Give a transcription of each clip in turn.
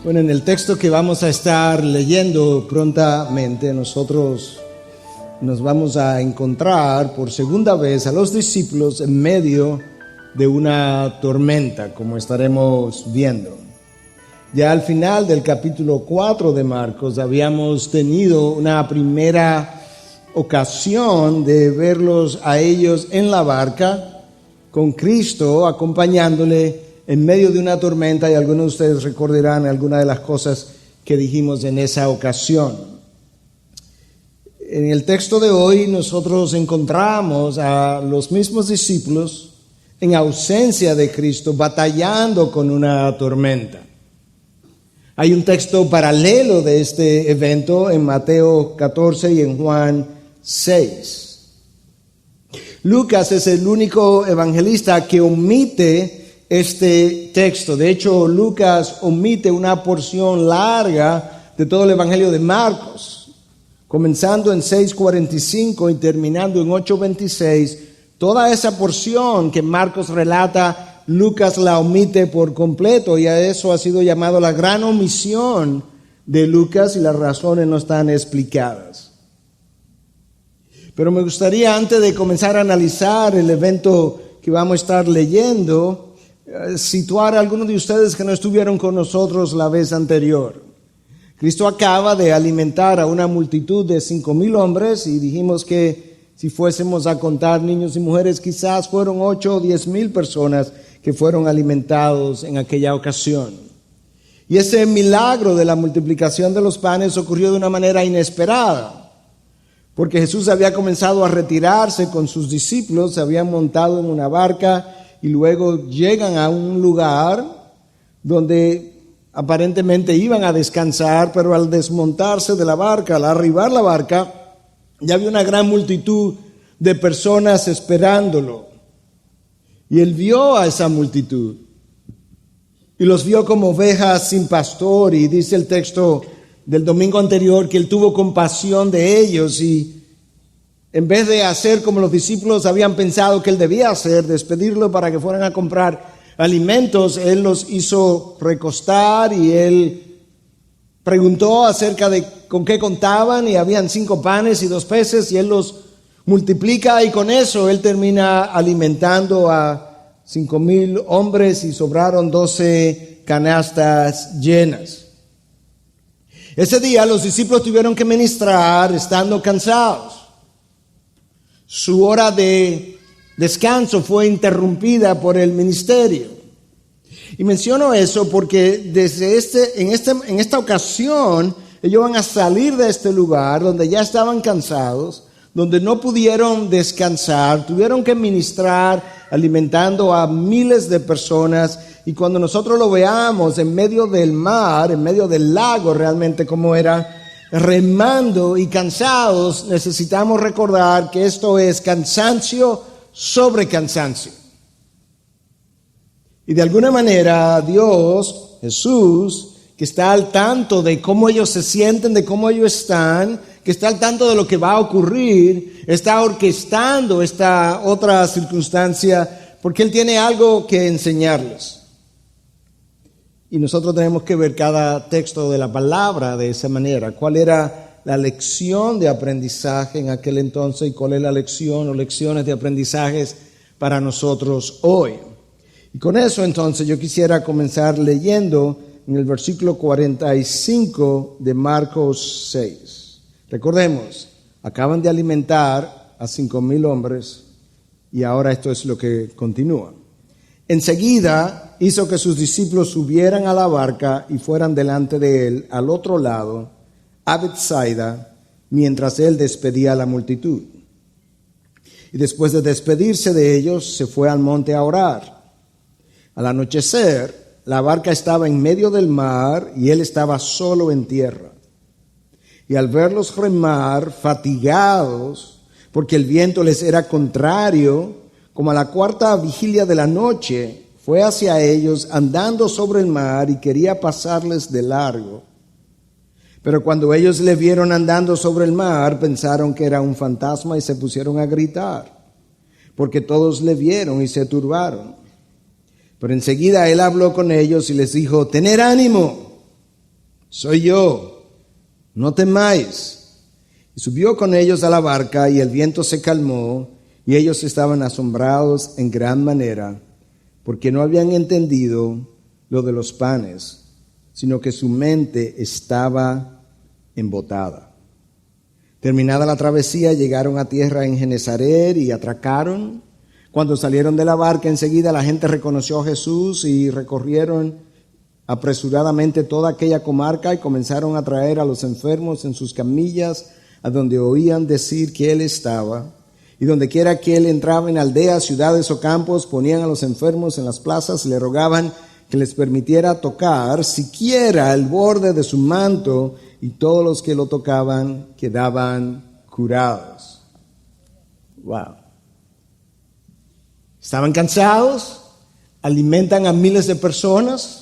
Bueno, en el texto que vamos a estar leyendo prontamente, nosotros nos vamos a encontrar por segunda vez a los discípulos en medio de una tormenta, como estaremos viendo. Ya al final del capítulo 4 de Marcos habíamos tenido una primera ocasión de verlos a ellos en la barca con Cristo acompañándole en medio de una tormenta, y algunos de ustedes recordarán algunas de las cosas que dijimos en esa ocasión. En el texto de hoy nosotros encontramos a los mismos discípulos en ausencia de Cristo batallando con una tormenta. Hay un texto paralelo de este evento en Mateo 14 y en Juan 6. Lucas es el único evangelista que omite este texto. De hecho, Lucas omite una porción larga de todo el Evangelio de Marcos, comenzando en 6:45 y terminando en 8:26. Toda esa porción que Marcos relata, Lucas la omite por completo, y a eso ha sido llamado la gran omisión de Lucas, y las razones no están explicadas. Pero me gustaría, antes de comenzar a analizar el evento que vamos a estar leyendo, situar a algunos de ustedes que no estuvieron con nosotros la vez anterior. Cristo acaba de alimentar a una multitud de 5,000 hombres, y dijimos que si fuésemos a contar niños y mujeres, quizás fueron 8 o 10,000 personas que fueron alimentados en aquella ocasión. Y ese milagro de la multiplicación de los panes ocurrió de una manera inesperada, porque Jesús había comenzado a retirarse con sus discípulos, se habían montado en una barca y luego llegan a un lugar donde aparentemente iban a descansar, pero al desmontarse de la barca, al arribar la barca, ya había una gran multitud de personas esperándolo. Y él vio a esa multitud y los vio como ovejas sin pastor, y dice el texto del domingo anterior que él tuvo compasión de ellos, y en vez de hacer como los discípulos habían pensado que él debía hacer, despedirlo para que fueran a comprar alimentos, él los hizo recostar y él preguntó acerca de con qué contaban, y habían 5 panes y 2 peces, y él los multiplica, y con eso él termina alimentando a 5,000 hombres y sobraron 12 canastas llenas. Ese día los discípulos tuvieron que ministrar estando cansados. Su hora de descanso fue interrumpida por el ministerio. Y menciono eso porque en esta ocasión ellos van a salir de este lugar donde ya estaban cansados, donde no pudieron descansar, tuvieron que ministrar alimentando a miles de personas. Y cuando nosotros lo veamos en medio del mar, en medio del lago realmente como era, remando y cansados, necesitamos recordar que esto es cansancio sobre cansancio. Y de alguna manera Dios, Jesús, que está al tanto de cómo ellos se sienten, de cómo ellos están, que está al tanto de lo que va a ocurrir, está orquestando esta otra circunstancia porque Él tiene algo que enseñarles. Y nosotros tenemos que ver cada texto de la palabra de esa manera. ¿Cuál era la lección de aprendizaje en aquel entonces y cuál es la lección o lecciones de aprendizajes para nosotros hoy? Y con eso entonces yo quisiera comenzar leyendo en el versículo 45 de Marcos 6. Recordemos, acaban de alimentar a 5,000 hombres y ahora esto es lo que continúa. Enseguida hizo que sus discípulos subieran a la barca y fueran delante de él al otro lado, a Betsaida, mientras él despedía a la multitud. Y después de despedirse de ellos, se fue al monte a orar. Al anochecer, la barca estaba en medio del mar y él estaba solo en tierra. Y al verlos remar, fatigados, porque el viento les era contrario, como a la 4ª vigilia de la noche, fue hacia ellos andando sobre el mar y quería pasarles de largo. Pero cuando ellos le vieron andando sobre el mar, pensaron que era un fantasma y se pusieron a gritar, porque todos le vieron y se turbaron. Pero enseguida él habló con ellos y les dijo: «Tened ánimo, soy yo, no temáis. Y subió con ellos a la barca, y el viento se calmó, y ellos estaban asombrados en gran manera, porque no habían entendido lo de los panes, sino que su mente estaba embotada. Terminada la travesía, llegaron a tierra en Genesaret y atracaron. Cuando salieron de la barca, enseguida la gente reconoció a Jesús y recorrieron apresuradamente toda aquella comarca y comenzaron a traer a los enfermos en sus camillas a donde oían decir que Él estaba. Y donde quiera que Él entraba, en aldeas, ciudades o campos, ponían a los enfermos en las plazas y le rogaban que les permitiera tocar siquiera el borde de su manto, y todos los que lo tocaban quedaban curados. Wow. Estaban cansados, alimentan a miles de personas.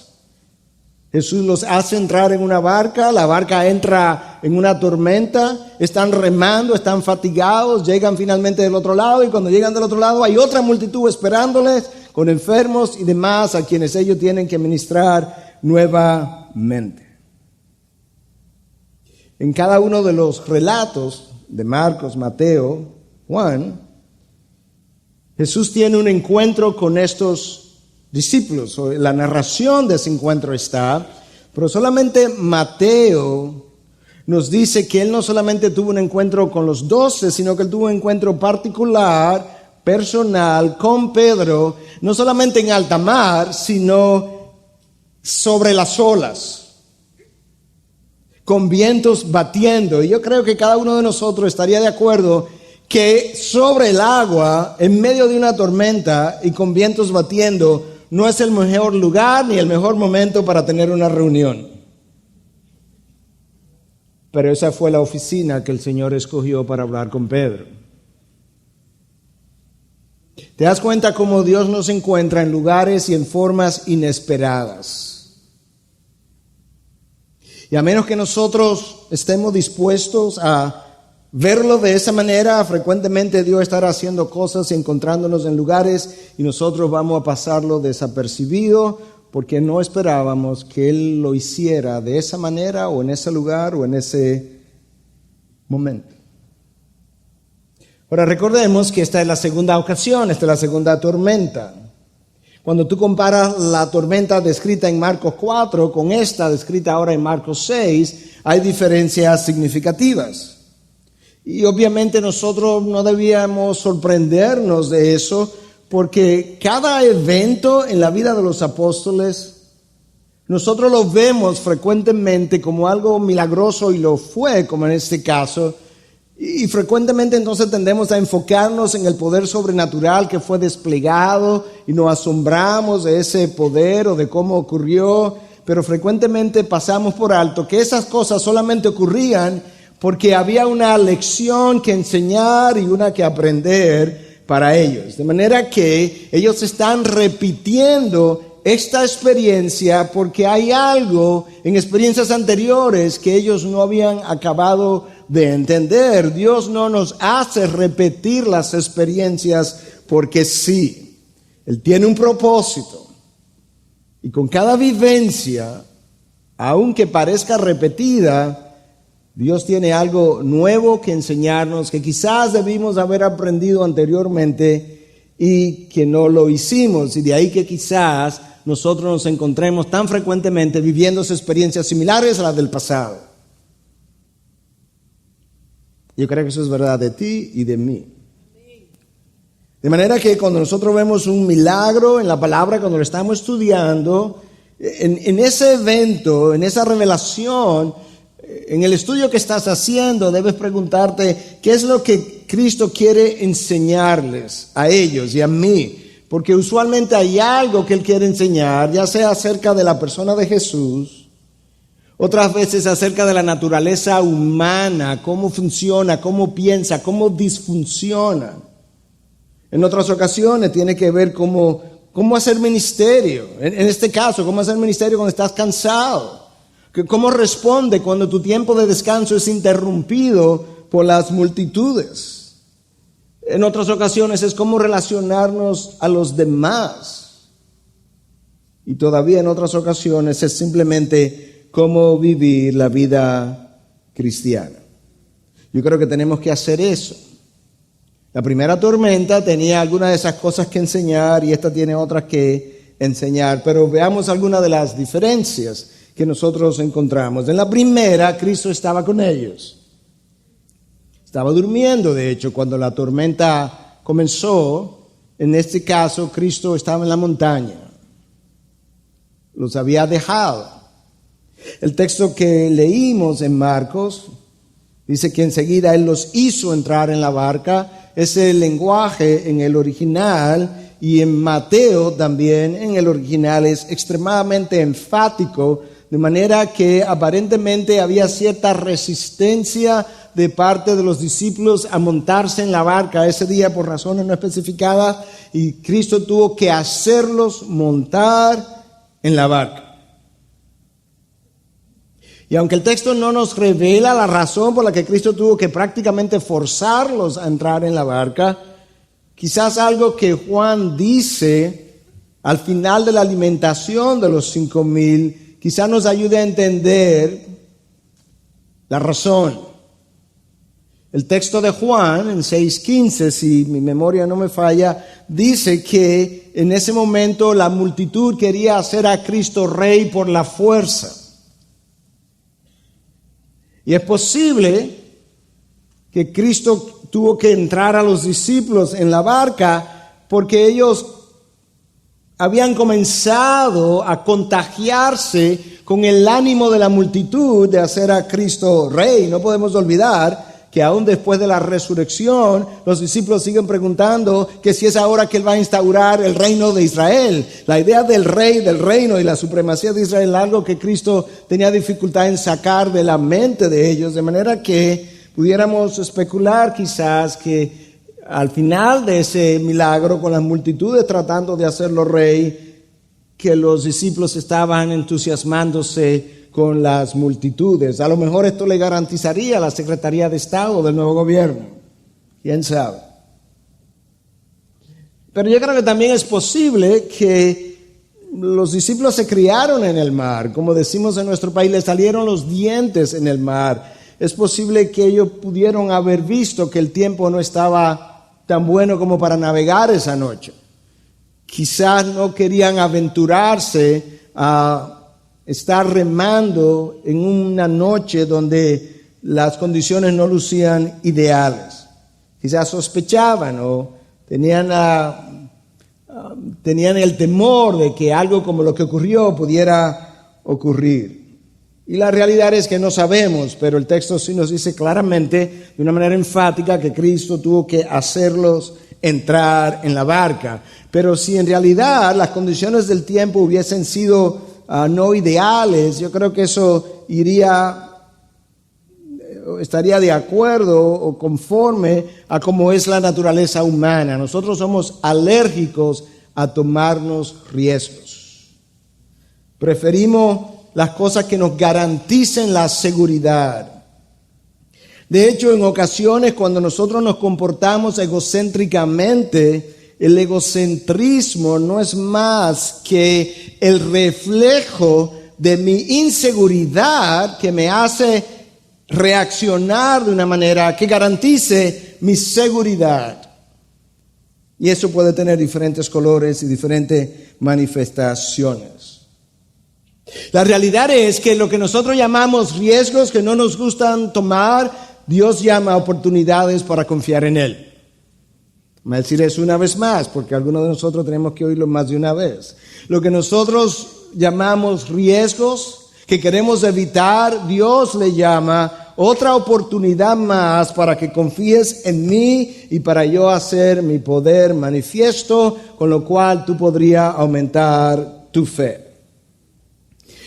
Jesús los hace entrar en una barca, la barca entra en una tormenta, están remando, están fatigados, llegan finalmente del otro lado, y cuando llegan del otro lado hay otra multitud esperándoles con enfermos y demás a quienes ellos tienen que ministrar nuevamente. En cada uno de los relatos de Marcos, Mateo, Juan, Jesús tiene un encuentro con estos discípulos. La narración de ese encuentro está, pero solamente Mateo nos dice que Él no solamente tuvo un encuentro con los 12, sino que Él tuvo un encuentro particular, personal, con Pedro, no solamente en alta mar, sino sobre las olas, con vientos batiendo. Y yo creo que cada uno de nosotros estaría de acuerdo que sobre el agua, en medio de una tormenta y con vientos batiendo, no es el mejor lugar ni el mejor momento para tener una reunión. Pero esa fue la oficina que el Señor escogió para hablar con Pedro. ¿Te das cuenta cómo Dios nos encuentra en lugares y en formas inesperadas? Y a menos que nosotros estemos dispuestos a verlo de esa manera, frecuentemente Dios estará haciendo cosas y encontrándonos en lugares y nosotros vamos a pasarlo desapercibido porque no esperábamos que Él lo hiciera de esa manera o en ese lugar o en ese momento. Ahora recordemos que esta es la segunda ocasión, esta es la segunda tormenta. Cuando tú comparas la tormenta descrita en Marcos 4 con esta descrita ahora en Marcos 6, hay diferencias significativas. Y obviamente nosotros no debíamos sorprendernos de eso, porque cada evento en la vida de los apóstoles, nosotros lo vemos frecuentemente como algo milagroso, y lo fue, como en este caso, y frecuentemente entonces tendemos a enfocarnos en el poder sobrenatural que fue desplegado y nos asombramos de ese poder o de cómo ocurrió, pero frecuentemente pasamos por alto que esas cosas solamente ocurrían porque había una lección que enseñar y una que aprender para ellos. De manera que ellos están repitiendo esta experiencia porque hay algo en experiencias anteriores que ellos no habían acabado de entender. Dios no nos hace repetir las experiencias porque sí. Él tiene un propósito. Y con cada vivencia, aunque parezca repetida, Dios tiene algo nuevo que enseñarnos que quizás debimos haber aprendido anteriormente y que no lo hicimos. Y de ahí que quizás nosotros nos encontremos tan frecuentemente viviendo experiencias similares a las del pasado. Yo creo que eso es verdad de ti y de mí. De manera que cuando nosotros vemos un milagro en la palabra, cuando lo estamos estudiando, en ese evento, en esa revelación, en el estudio que estás haciendo, debes preguntarte qué es lo que Cristo quiere enseñarles a ellos y a mí. Porque usualmente hay algo que Él quiere enseñar, ya sea acerca de la persona de Jesús, otras veces acerca de la naturaleza humana, cómo funciona, cómo piensa, cómo disfunciona. En otras ocasiones tiene que ver cómo hacer ministerio. En este caso, cómo hacer ministerio cuando estás cansado. ¿Cómo responde cuando tu tiempo de descanso es interrumpido por las multitudes? En otras ocasiones es cómo relacionarnos a los demás. Y todavía en otras ocasiones es simplemente cómo vivir la vida cristiana. Yo creo que tenemos que hacer eso. La primera tormenta tenía algunas de esas cosas que enseñar y esta tiene otras que enseñar, pero veamos algunas de las diferencias que nosotros encontramos. En la primera, Cristo estaba con ellos. Estaba durmiendo, de hecho, cuando la tormenta comenzó. En este caso, Cristo estaba en la montaña. Los había dejado. El texto que leímos en Marcos dice que enseguida Él los hizo entrar en la barca. Ese lenguaje en el original y en Mateo también en el original es extremadamente enfático, de manera que aparentemente había cierta resistencia de parte de los discípulos a montarse en la barca ese día por razones no especificadas, y Cristo tuvo que hacerlos montar en la barca. Y aunque el texto no nos revela la razón por la que Cristo tuvo que prácticamente forzarlos a entrar en la barca, quizás algo que Juan dice al final de la alimentación de los 5,000, quizás nos ayude a entender la razón. El texto de Juan, en 6:15, si mi memoria no me falla, dice que en ese momento la multitud quería hacer a Cristo rey por la fuerza. Y es posible que Cristo tuvo que entrar a los discípulos en la barca porque ellos habían comenzado a contagiarse con el ánimo de la multitud de hacer a Cristo rey. No podemos olvidar que aún después de la resurrección, los discípulos siguen preguntando que si es ahora que Él va a instaurar el reino de Israel. La idea del rey, del reino y la supremacía de Israel es algo que Cristo tenía dificultad en sacar de la mente de ellos, de manera que pudiéramos especular quizás que al final de ese milagro, con las multitudes tratando de hacerlo rey, que los discípulos estaban entusiasmándose con las multitudes. A lo mejor esto le garantizaría a la Secretaría de Estado del nuevo gobierno. ¿Quién sabe? Pero yo creo que también es posible que los discípulos se criaron en el mar. Como decimos en nuestro país, les salieron los dientes en el mar. Es posible que ellos pudieron haber visto que el tiempo no estaba tan bueno como para navegar esa noche. Quizás no querían aventurarse a estar remando en una noche donde las condiciones no lucían ideales. Quizás sospechaban o tenían el temor de que algo como lo que ocurrió pudiera ocurrir. Y la realidad es que no sabemos, pero el texto sí nos dice claramente, de una manera enfática, que Cristo tuvo que hacerlos entrar en la barca. Pero si en realidad las condiciones del tiempo hubiesen sido no ideales, yo creo que eso estaría de acuerdo o conforme a cómo es la naturaleza humana. Nosotros somos alérgicos a tomarnos riesgos. Preferimos las cosas que nos garanticen la seguridad. De hecho, en ocasiones cuando nosotros nos comportamos egocéntricamente, el egocentrismo no es más que el reflejo de mi inseguridad que me hace reaccionar de una manera que garantice mi seguridad. Y eso puede tener diferentes colores y diferentes manifestaciones. La realidad es que lo que nosotros llamamos riesgos que no nos gustan tomar, Dios llama oportunidades para confiar en Él. Voy a decir eso una vez más, porque algunos de nosotros tenemos que oírlo más de una vez. Lo que nosotros llamamos riesgos que queremos evitar, Dios le llama otra oportunidad más para que confíes en mí y para yo hacer mi poder manifiesto, con lo cual tú podrías aumentar tu fe.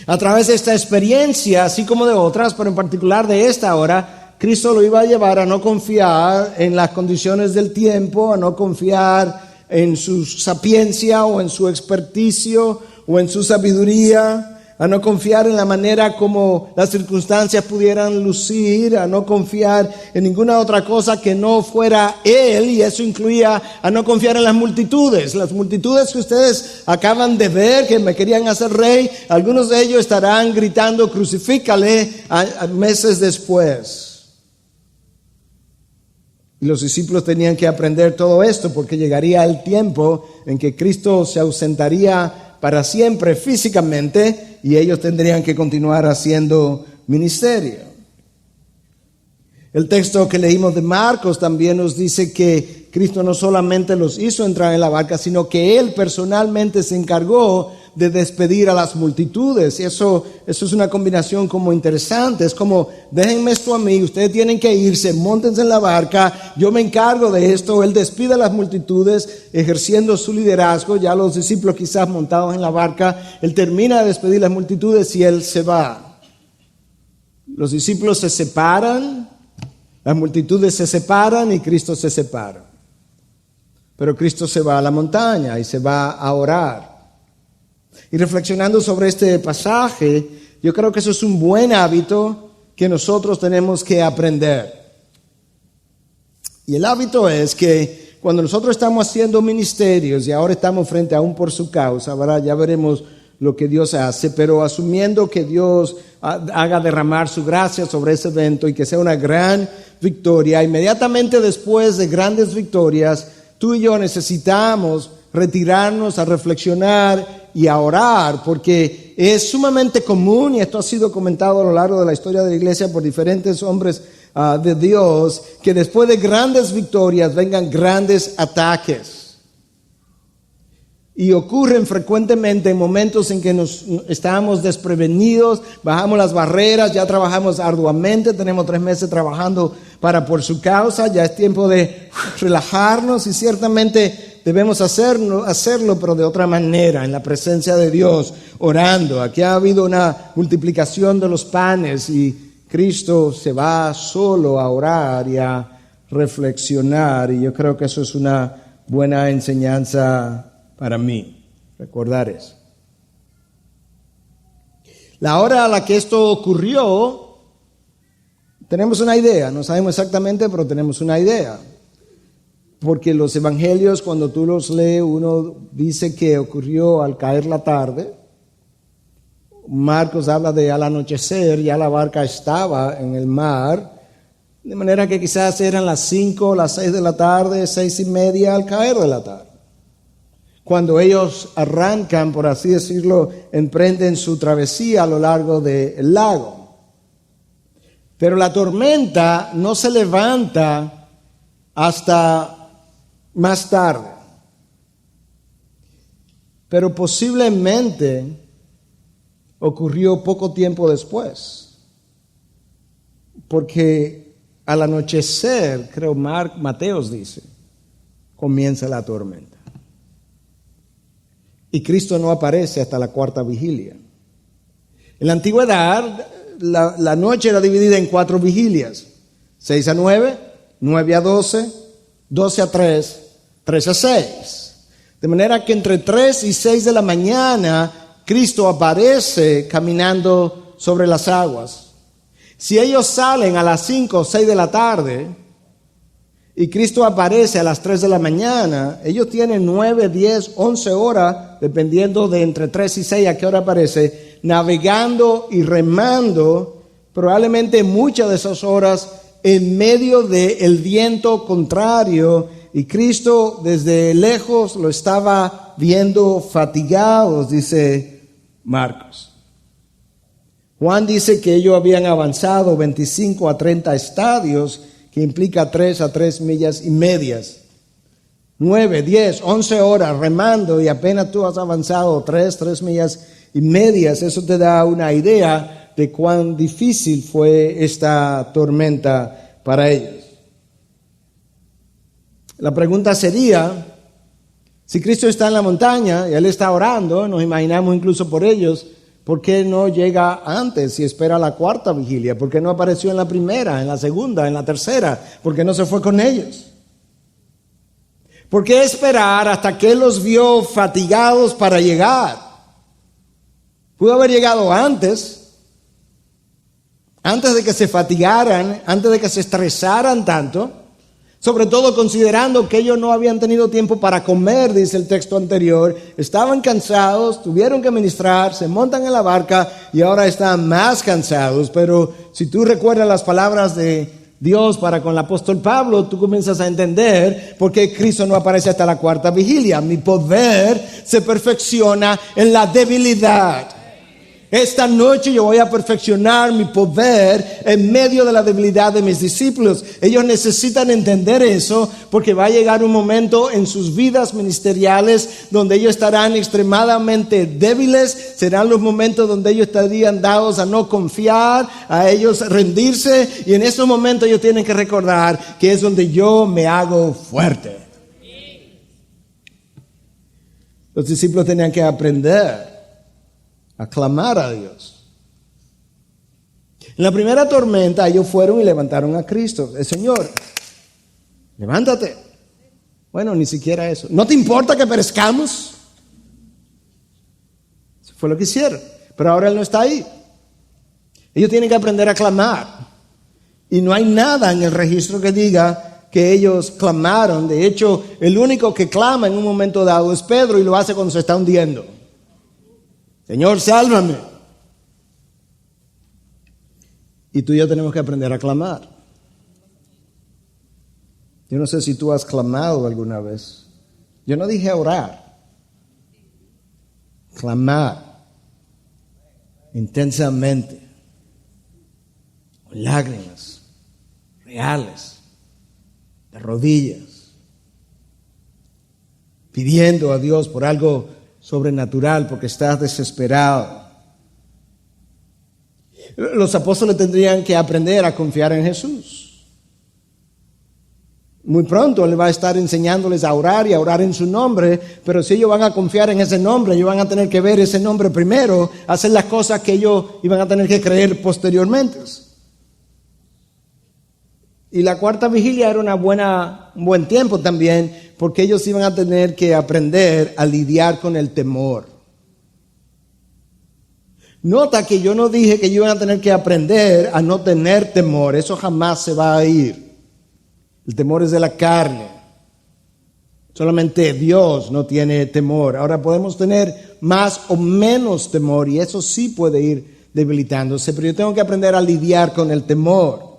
A través de esta experiencia, así como de otras, pero en particular de esta ahora, Cristo lo iba a llevar a no confiar en las condiciones del tiempo, a no confiar en su sapiencia o en su experticio o en su sabiduría, a no confiar en la manera como las circunstancias pudieran lucir, a no confiar en ninguna otra cosa que no fuera Él, y eso incluía a no confiar en las multitudes que ustedes acaban de ver, que me querían hacer rey. Algunos de ellos estarán gritando crucifícale a meses después. Y los discípulos tenían que aprender todo esto, porque llegaría el tiempo en que Cristo se ausentaría para siempre físicamente, y ellos tendrían que continuar haciendo ministerio. El texto que leímos de Marcos también nos dice que Cristo no solamente los hizo entrar en la barca, sino que Él personalmente se encargó de despedir a las multitudes. Y eso es una combinación como interesante. Es como, déjenme esto a mí, ustedes tienen que irse, móntense en la barca, yo me encargo de esto. Él despide a las multitudes ejerciendo su liderazgo. Ya los discípulos quizás montados en la barca, Él termina de despedir a las multitudes y Él se va. Los discípulos se separan, las multitudes se separan y Cristo se separa. Pero Cristo se va a la montaña y se va a orar. Y reflexionando sobre este pasaje, yo creo que eso es un buen hábito que nosotros tenemos que aprender. Y el hábito es que cuando nosotros estamos haciendo ministerios y ahora estamos frente a un por su causa, ¿verdad? Ya veremos lo que Dios hace, pero asumiendo que Dios haga derramar su gracia sobre ese evento y que sea una gran victoria, inmediatamente después de grandes victorias, tú y yo necesitamos retirarnos a reflexionar y a orar, porque es sumamente común, y esto ha sido comentado a lo largo de la historia de la iglesia por diferentes hombres de Dios, que después de grandes victorias vengan grandes ataques. Y ocurren frecuentemente en momentos en que nos estamos desprevenidos, bajamos las barreras, ya trabajamos arduamente, tenemos 3 meses trabajando por su causa, ya es tiempo de relajarnos, y ciertamente debemos hacerlo, pero de otra manera, en la presencia de Dios, orando. Aquí ha habido una multiplicación de los panes y Cristo se va solo a orar y a reflexionar, y yo creo que eso es una buena enseñanza para mí, recordar eso. La hora a la que esto ocurrió, tenemos una idea, no sabemos exactamente, pero tenemos una idea. Porque los evangelios, cuando tú los lees, uno dice que ocurrió al caer la tarde. Marcos habla de al anochecer, ya la barca estaba en el mar, de manera que quizás eran las 5, las 6 de la tarde, 6:30 al caer de la tarde. Cuando ellos arrancan, por así decirlo, emprenden su travesía a lo largo del lago. Pero la tormenta no se levanta hasta más tarde. Pero posiblemente ocurrió poco tiempo después. Porque al anochecer, creo Mateos dice, comienza la tormenta. Y Cristo no aparece hasta la 4ª vigilia. En la antigüedad, la noche era dividida en 4 vigilias. 6 a 9, 9 a 12, 12 a 3, 3 a 6. De manera que entre 3 y 6 de la mañana, Cristo aparece caminando sobre las aguas. Si ellos salen a las 5 o 6 de la tarde, y Cristo aparece a las 3 de la mañana, ellos tienen 9, 10, 11 horas, dependiendo de entre 3 y 6 a qué hora aparece, navegando y remando, probablemente muchas de esas horas en medio del viento contrario, y Cristo desde lejos lo estaba viendo fatigado, dice Marcos. Juan dice que ellos habían avanzado 25 a 30 estadios, que implica 3 a 3 millas y medias. 9, 10, 11 horas remando, y apenas tú has avanzado 3 millas y medias. Eso te da una idea de cuán difícil fue esta tormenta para ellos. La pregunta sería, si Cristo está en la montaña y Él está orando, nos imaginamos incluso por ellos, ¿por qué no llega antes y espera la 4ª vigilia? ¿Por qué no apareció en la primera, en la segunda, en la tercera? ¿Por qué no se fue con ellos? ¿Por qué esperar hasta que Él los vio fatigados para llegar? Pudo haber llegado antes de que se fatigaran, antes de que se estresaran tanto, sobre todo considerando que ellos no habían tenido tiempo para comer, dice el texto anterior, estaban cansados, tuvieron que ministrar, se montan en la barca y ahora están más cansados. Pero si tú recuerdas las palabras de Dios para con el apóstol Pablo, tú comienzas a entender por qué Cristo no aparece hasta la cuarta vigilia. Mi poder se perfecciona en la debilidad. Esta noche yo voy a perfeccionar mi poder en medio de la debilidad de mis discípulos. Ellos necesitan entender eso porque va a llegar un momento en sus vidas ministeriales donde ellos estarán extremadamente débiles. Serán los momentos donde ellos estarían dados a no confiar, a ellos rendirse. Y en esos momentos ellos tienen que recordar que es donde yo me hago fuerte. Los discípulos tenían que aprender a clamar a Dios. En la primera tormenta ellos fueron y levantaron a Cristo. El Señor, levántate. Bueno, ni siquiera eso. ¿No te importa que perezcamos? Eso fue lo que hicieron. Pero ahora Él no está ahí. Ellos tienen que aprender a clamar. Y no hay nada en el registro que diga que ellos clamaron. De hecho, el único que clama en un momento dado es Pedro y lo hace cuando se está hundiendo. Señor, sálvame. Y tú y yo tenemos que aprender a clamar. Yo no sé si tú has clamado alguna vez. Yo no dije orar. Clamar. Intensamente. Con lágrimas. Reales. De rodillas. Pidiendo a Dios por algo sobrenatural, porque estás desesperado. Los apóstoles tendrían que aprender a confiar en Jesús. Muy pronto Él va a estar enseñándoles a orar y a orar en su nombre, pero si ellos van a confiar en ese nombre, ellos van a tener que ver ese nombre primero, hacer las cosas que ellos iban a tener que creer posteriormente. Y la cuarta vigilia era un buen tiempo también, porque ellos iban a tener que aprender a lidiar con el temor. Nota que yo no dije que ellos iban a tener que aprender a no tener temor. Eso jamás se va a ir. El temor es de la carne. Solamente Dios no tiene temor. Ahora podemos tener más o menos temor y eso sí puede ir debilitándose. Pero yo tengo que aprender a lidiar con el temor.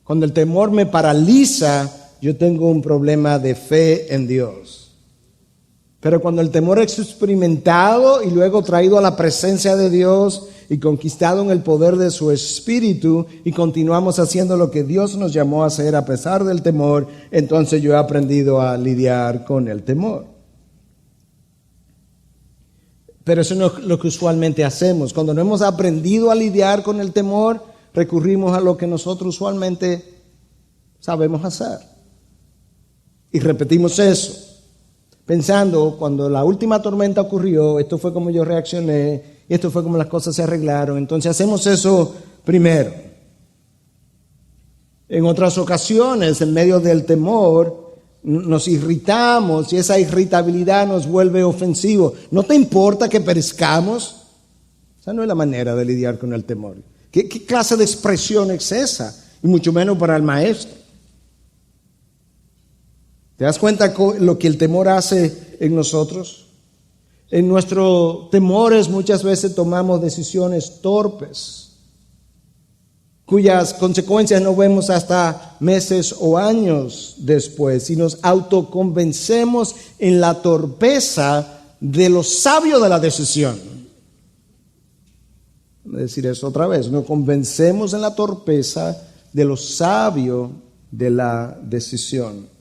Cuando el temor me paraliza, yo tengo un problema de fe en Dios. Pero cuando el temor es experimentado y luego traído a la presencia de Dios y conquistado en el poder de su Espíritu y continuamos haciendo lo que Dios nos llamó a hacer a pesar del temor, entonces yo he aprendido a lidiar con el temor. Pero eso no es lo que usualmente hacemos. Cuando no hemos aprendido a lidiar con el temor, recurrimos a lo que nosotros usualmente sabemos hacer. Y repetimos eso, pensando, cuando la última tormenta ocurrió, esto fue como yo reaccioné, y esto fue como las cosas se arreglaron. Entonces hacemos eso primero. En otras ocasiones, en medio del temor, nos irritamos y esa irritabilidad nos vuelve ofensivo. ¿No te importa que perezcamos? Esa no es la manera de lidiar con el temor. ¿Qué clase de expresión es esa? Y mucho menos para el maestro. ¿Te das cuenta lo que el temor hace en nosotros? En nuestros temores muchas veces tomamos decisiones torpes, cuyas consecuencias no vemos hasta meses o años después, y nos autoconvencemos en la torpeza de lo sabio de la decisión. Voy a decir eso otra vez, nos convencemos en la torpeza de lo sabio de la decisión.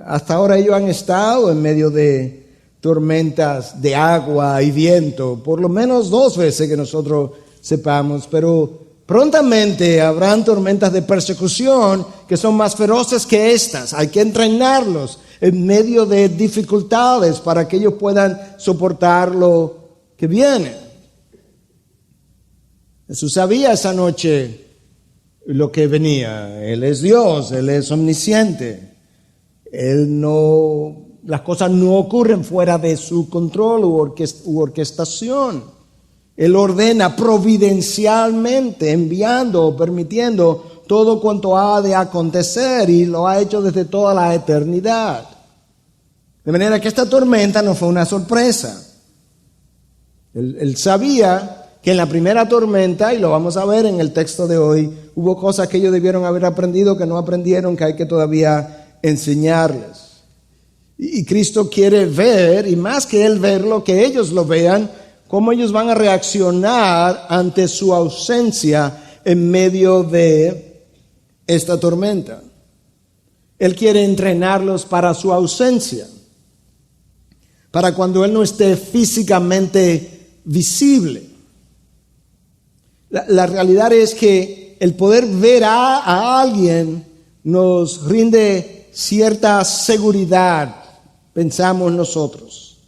Hasta ahora ellos han estado en medio de tormentas de agua y viento, por lo menos 2 veces que nosotros sepamos, pero prontamente habrán tormentas de persecución que son más feroces que estas. Hay que entrenarlos en medio de dificultades para que ellos puedan soportar lo que viene. Jesús sabía esa noche lo que venía. Él es Dios, Él es omnisciente. Él no las cosas no ocurren fuera de su control u orquestación. Él ordena providencialmente, enviando o permitiendo todo cuanto ha de acontecer, y lo ha hecho desde toda la eternidad. De manera que esta tormenta no fue una sorpresa. Él sabía que en la primera tormenta, y lo vamos a ver en el texto de hoy, hubo cosas que ellos debieron haber aprendido que no aprendieron, que hay que todavía enseñarles. Y Cristo quiere ver, y más que Él verlo, que ellos lo vean, cómo ellos van a reaccionar ante su ausencia en medio de esta tormenta. Él quiere entrenarlos para su ausencia, para cuando Él no esté físicamente visible. La realidad es que el poder ver a alguien nos rinde cierta seguridad, pensamos nosotros.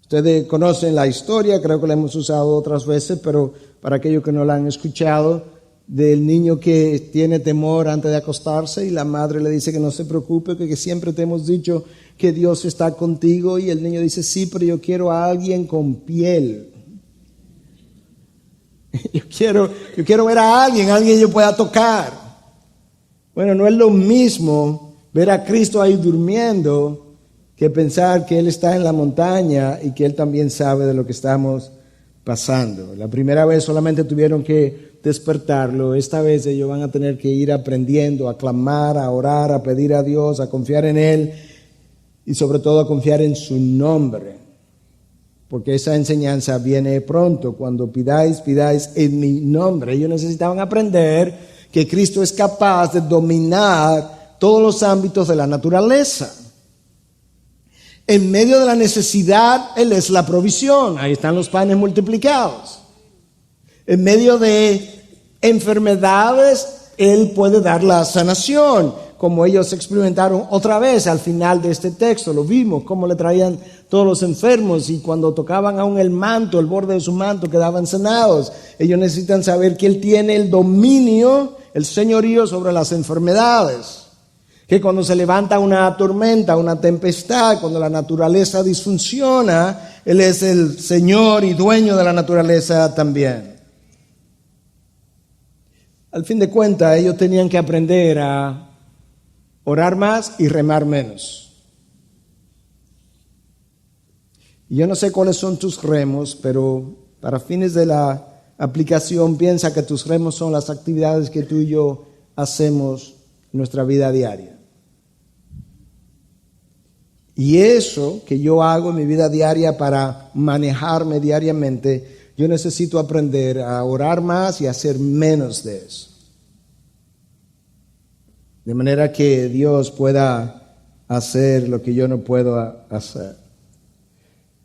Ustedes conocen la historia, creo que la hemos usado otras veces, pero para aquellos que no la han escuchado, del niño que tiene temor antes de acostarse y la madre le dice que no se preocupe, que siempre te hemos dicho que Dios está contigo, y el niño dice, sí, pero yo quiero a alguien con piel. Yo quiero ver a alguien yo pueda tocar. Bueno, no es lo mismo ver a Cristo ahí durmiendo que pensar que Él está en la montaña y que Él también sabe de lo que estamos pasando. La primera vez solamente tuvieron que despertarlo. Esta vez ellos van a tener que ir aprendiendo a clamar, a orar, a pedir a Dios, a confiar en Él y sobre todo a confiar en su nombre. Porque esa enseñanza viene pronto. Cuando pidáis en mi nombre. Ellos necesitaban aprender que Cristo es capaz de dominar todos los ámbitos de la naturaleza. En medio de la necesidad, Él es la provisión. Ahí están los panes multiplicados. En medio de enfermedades, Él puede dar la sanación, como ellos experimentaron otra vez al final de este texto. Lo vimos, cómo le traían todos los enfermos, y cuando tocaban aún el manto, el borde de su manto, quedaban sanados. Ellos necesitan saber que Él tiene el dominio, el señorío sobre las enfermedades. Que cuando se levanta una tormenta, una tempestad, cuando la naturaleza disfunciona, Él es el Señor y dueño de la naturaleza también. Al fin de cuentas, ellos tenían que aprender a orar más y remar menos. Y yo no sé cuáles son tus remos, pero para fines de la aplicación, piensa que tus remos son las actividades que tú y yo hacemos en nuestra vida diaria. Y eso que yo hago en mi vida diaria para manejarme diariamente, yo necesito aprender a orar más y a hacer menos de eso. De manera que Dios pueda hacer lo que yo no puedo hacer.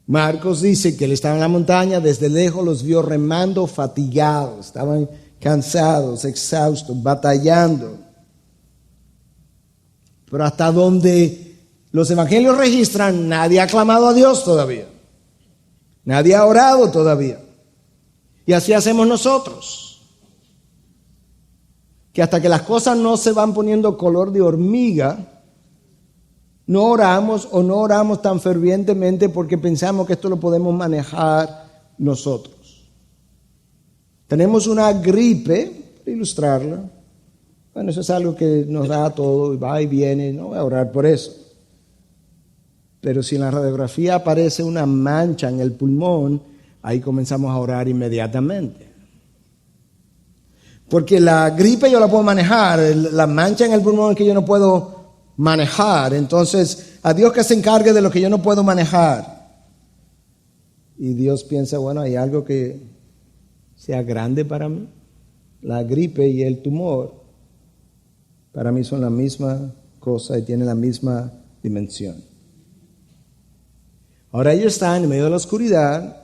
Marcos dice que Él estaba en la montaña, desde lejos los vio remando fatigados, estaban cansados, exhaustos, batallando. Pero hasta donde los evangelios registran, nadie ha clamado a Dios todavía. Nadie ha orado todavía. Y así hacemos nosotros. Que hasta que las cosas no se van poniendo color de hormiga, no oramos o no oramos tan fervientemente porque pensamos que esto lo podemos manejar nosotros. Tenemos una gripe, para ilustrarla. Bueno, eso es algo que nos da a todo, y va y viene, no voy a orar por eso. Pero si en la radiografía aparece una mancha en el pulmón, ahí comenzamos a orar inmediatamente. Porque la gripe yo la puedo manejar, la mancha en el pulmón es que yo no puedo manejar. Entonces, a Dios que se encargue de lo que yo no puedo manejar. Y Dios piensa, bueno, hay algo que sea grande para mí. La gripe y el tumor, para mí son la misma cosa y tienen la misma dimensión. Ahora ellos están en medio de la oscuridad,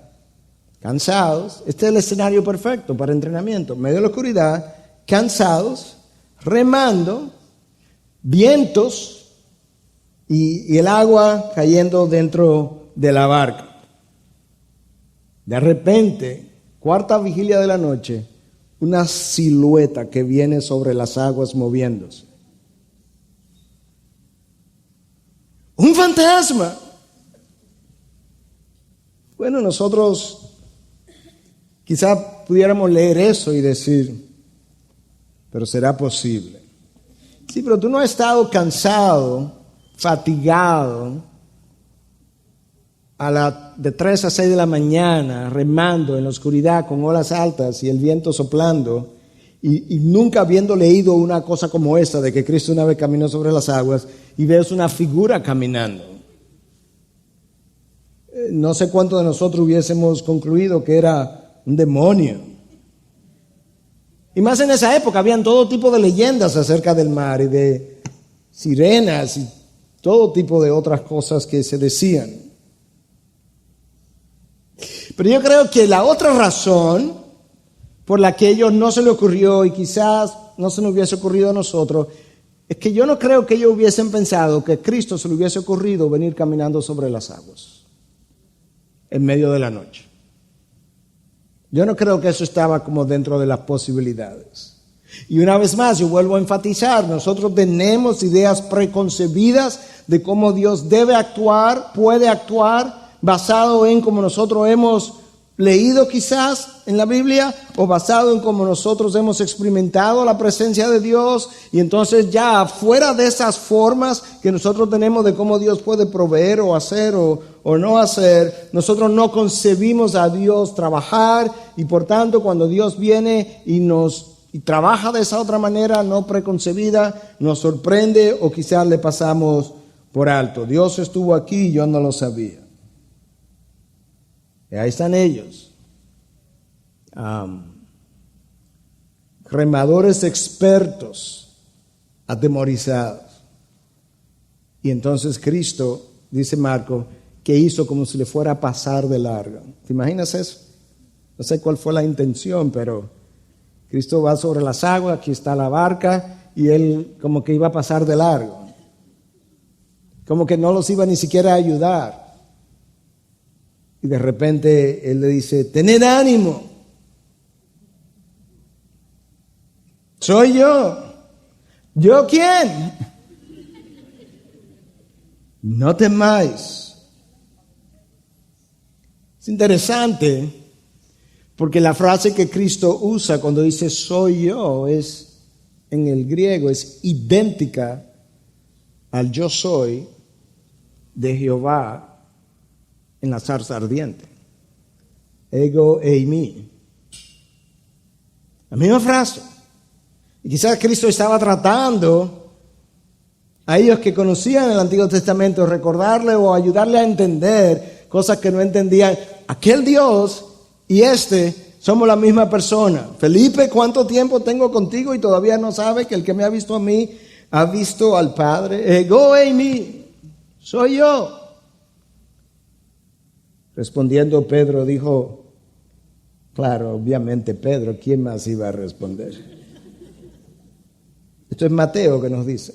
cansados. Este es el escenario perfecto para entrenamiento. En medio de la oscuridad, cansados, remando, vientos y el agua cayendo dentro de la barca. De repente, cuarta vigilia de la noche, una silueta que viene sobre las aguas moviéndose. un fantasma. Bueno, nosotros quizá pudiéramos leer eso y decir, pero será posible. Sí, pero tú no has estado cansado, fatigado, de 3 a 6 de la mañana, remando en la oscuridad con olas altas y el viento soplando, y nunca habiendo leído una cosa como esta, de que Cristo una vez caminó sobre las aguas, y ves una figura caminando. No sé cuántos de nosotros hubiésemos concluido que era un demonio. Y más en esa época habían todo tipo de leyendas acerca del mar y de sirenas y todo tipo de otras cosas que se decían. Pero yo creo que la otra razón por la que a ellos no se le ocurrió y quizás no se nos hubiese ocurrido a nosotros es que yo no creo que ellos hubiesen pensado que a Cristo se le hubiese ocurrido venir caminando sobre las aguas en medio de la noche. Yo no creo que eso estaba como dentro de las posibilidades. Y una vez más, yo vuelvo a enfatizar, nosotros tenemos ideas preconcebidas de cómo Dios debe actuar, puede actuar, basado en cómo nosotros hemos leído quizás en la Biblia, o basado en cómo nosotros hemos experimentado la presencia de Dios, y entonces ya fuera de esas formas que nosotros tenemos de cómo Dios puede proveer o hacer o no hacer, nosotros no concebimos a Dios trabajar, y por tanto cuando Dios viene y trabaja de esa otra manera no preconcebida, nos sorprende o quizás le pasamos por alto. Dios estuvo aquí y yo no lo sabía. Y ahí están ellos, remadores expertos, atemorizados. Y entonces Cristo, dice Marco, que hizo como si le fuera a pasar de largo. ¿Te imaginas eso? No sé cuál fue la intención, pero Cristo va sobre las aguas, aquí está la barca, y él como que iba a pasar de largo. Como que no los iba ni siquiera a ayudar. Y de repente él le dice, tened ánimo, soy yo. ¿Yo quién? No temáis. Es interesante porque la frase que Cristo usa cuando dice soy yo es, en el griego, es idéntica al yo soy de Jehová en la zarza ardiente. Ego eimi. La misma frase. Y quizás Cristo estaba tratando a ellos que conocían el Antiguo Testamento, recordarle o ayudarle a entender cosas que no entendían. Aquel Dios y somos la misma persona. Felipe, ¿cuánto tiempo tengo contigo y todavía no sabes que el que me ha visto a mí ha visto al Padre? Ego eimi. Soy yo. Respondiendo Pedro dijo, claro, obviamente Pedro, ¿quién más iba a responder? Esto es Mateo que nos dice,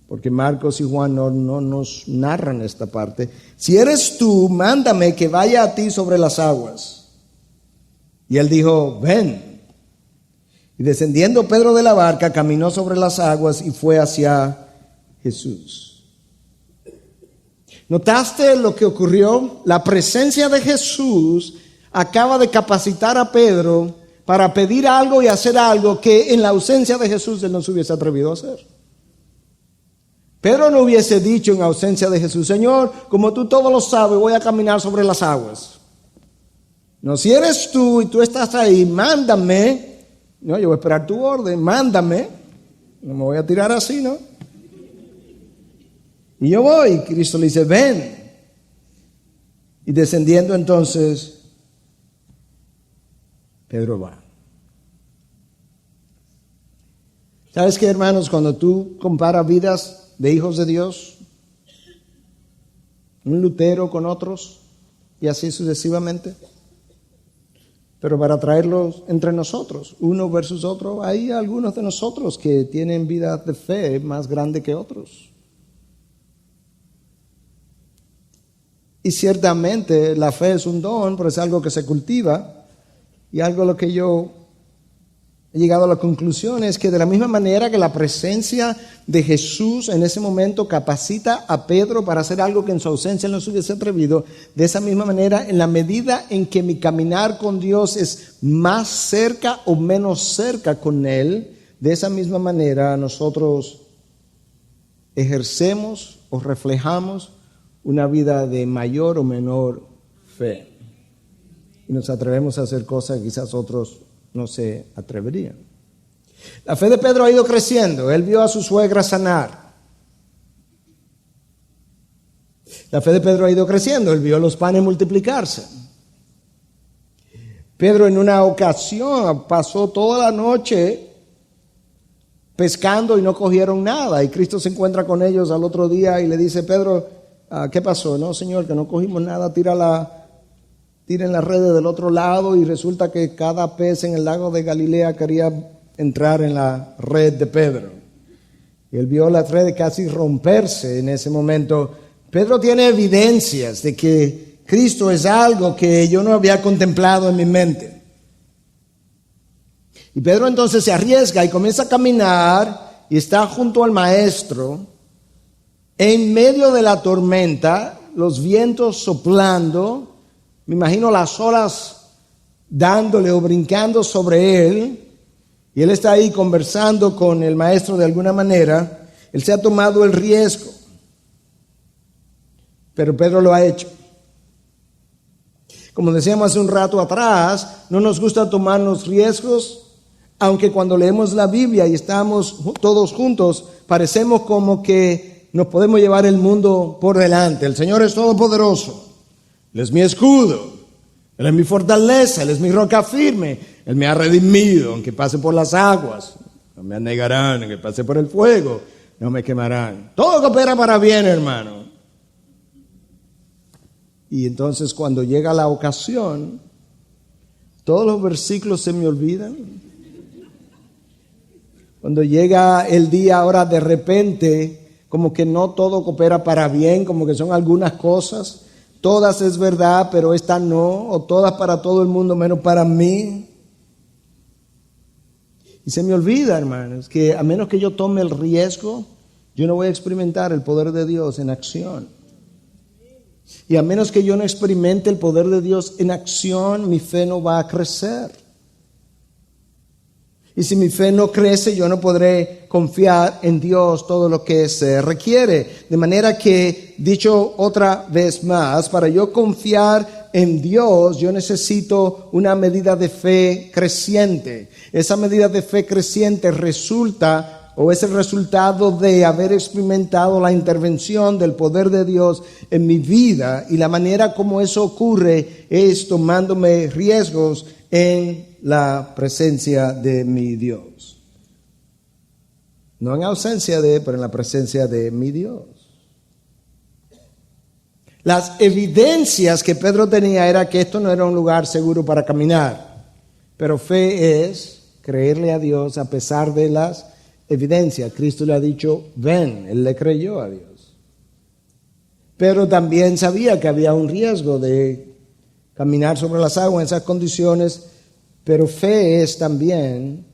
porque Marcos y Juan no nos narran esta parte. Si eres tú, mándame que vaya a ti sobre las aguas. Y él dijo, ven. Y descendiendo Pedro de la barca, caminó sobre las aguas y fue hacia Jesús. ¿Notaste lo que ocurrió? La presencia de Jesús acaba de capacitar a Pedro para pedir algo y hacer algo que en la ausencia de Jesús él no se hubiese atrevido a hacer. Pedro no hubiese dicho en ausencia de Jesús, Señor, como tú todo lo sabes, voy a caminar sobre las aguas. No, si eres tú y tú estás ahí, mándame. No, yo voy a esperar tu orden, mándame. No me voy a tirar así, ¿no? Y yo voy, y Cristo le dice, ven. Y descendiendo entonces, Pedro va. ¿Sabes qué, hermanos? Cuando tú comparas vidas de hijos de Dios, un Lutero con otros, y así sucesivamente, pero para traerlos entre nosotros, uno versus otro, hay algunos de nosotros que tienen vidas de fe más grande que otros. Y ciertamente la fe es un don, pero es algo que se cultiva y algo a lo que yo he llegado a la conclusión es que de la misma manera que la presencia de Jesús en ese momento capacita a Pedro para hacer algo que en su ausencia no se hubiese atrevido, de esa misma manera, en la medida en que mi caminar con Dios es más cerca o menos cerca con Él, de esa misma manera nosotros ejercemos o reflejamos una vida de mayor o menor fe. Y nos atrevemos a hacer cosas que quizás otros no se atreverían. La fe de Pedro ha ido creciendo. Él vio a su suegra sanar. La fe de Pedro ha ido creciendo. Él vio los panes multiplicarse. Pedro en una ocasión pasó toda la noche pescando y no cogieron nada. Y Cristo se encuentra con ellos al otro día y le dice, Pedro, ¿qué pasó? No, Señor, que no cogimos nada, tiren las redes del otro lado, y resulta que cada pez en el lago de Galilea quería entrar en la red de Pedro. Y él vio la red casi romperse en ese momento. Pedro tiene evidencias de que Cristo es algo que yo no había contemplado en mi mente. Y Pedro entonces se arriesga y comienza a caminar y está junto al maestro en medio de la tormenta, los vientos soplando. Me imagino las olas dándole o brincando sobre él, y él está ahí conversando con el maestro de alguna manera. Él se ha tomado el riesgo, pero Pedro lo ha hecho. Como decíamos hace un rato atrás, no nos gusta tomarnos riesgos, aunque cuando leemos la Biblia y estamos todos juntos, parecemos como que nos podemos llevar el mundo por delante. El Señor es todopoderoso. Él es mi escudo, Él es mi fortaleza, Él es mi roca firme. Él me ha redimido, aunque pase por las aguas, no me anegarán, aunque pase por el fuego, no me quemarán. Todo coopera para bien, hermano. Y entonces cuando llega la ocasión, todos los versículos se me olvidan. Cuando llega el día, ahora de repente, como que no todo coopera para bien, como que son algunas cosas. Todas es verdad, pero esta no, o todas para todo el mundo, menos para mí. Y se me olvida, hermanos, que a menos que yo tome el riesgo, yo no voy a experimentar el poder de Dios en acción. Y a menos que yo no experimente el poder de Dios en acción, mi fe no va a crecer. Y si mi fe no crece, yo no podré confiar en Dios todo lo que se requiere. De manera que, dicho otra vez más, para yo confiar en Dios, yo necesito una medida de fe creciente. Esa medida de fe creciente resulta, o es el resultado de haber experimentado la intervención del poder de Dios en mi vida. Y la manera como eso ocurre es tomándome riesgos en la presencia de mi Dios. No en ausencia de, pero en la presencia de mi Dios. Las evidencias que Pedro tenía era que esto no era un lugar seguro para caminar. Pero fe es creerle a Dios a pesar de las evidencias. Cristo le ha dicho, ven, él le creyó a Dios. Pero también sabía que había un riesgo de caminar sobre las aguas en esas condiciones. Pero fe es también